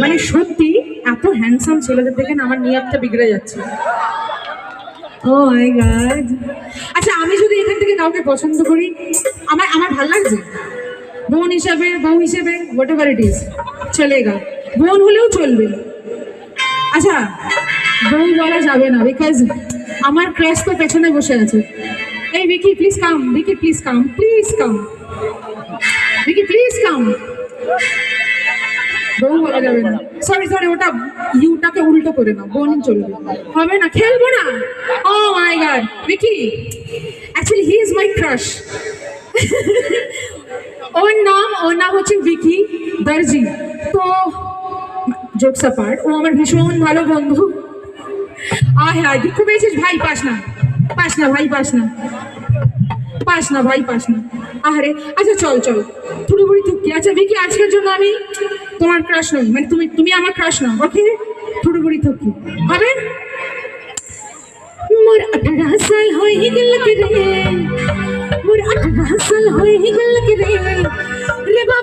মানে সত্যি এত হ্যান্ডসাম ছেলেদের দেখে আমার নিয়তটা বিগড়ে যাচ্ছে। ও মাই গড। আচ্ছা আমি যদি এখান থেকে কাউকে পছন্দ করি, আমার আমার ভালো লাগছে, বোন হিসাবে, বউ হিসেবে, হোয়াট এভার ইট ইজ, চলেগা। বোন হলেও চলবে। আচ্ছা বউ বলা যাবে না, বিকজ আমার ক্রাশ তো পেছনে বসে আছে। এই Vicky please come, Vicky please come, please come, Vicky please come. বউ বলা যাবে না, সরি সরি, ওটা ইউটাকে উল্টো করে নাও, বোন চলবে, হবে না, খেলবো না। Oh my god, Vicky actually he is my crush. ওর নাম হচ্ছে ভিকি দর্জি। তো জোকস অ্যাপার্ট, ও আমার ভীষণ ভালো বন্ধু। হ্যাঁ দুঃখ পেয়েছিস ভাই, পাস না পাস না ভাই, পাস না পাস না ভাই, পাস না। আরে আচ্ছা চল চল, পুরোপুরি তুই। আচ্ছা ভিকি আজকের জন্য আমি তোমার ক্রাশ নই, মানে তুমি আমার ক্রাশ না, ওকে? পুরোপুরি থকি হবে। মোর 18 সাল হয়ে গেল রে, মোর 18 সাল হয়ে গেল রে, রে বাবা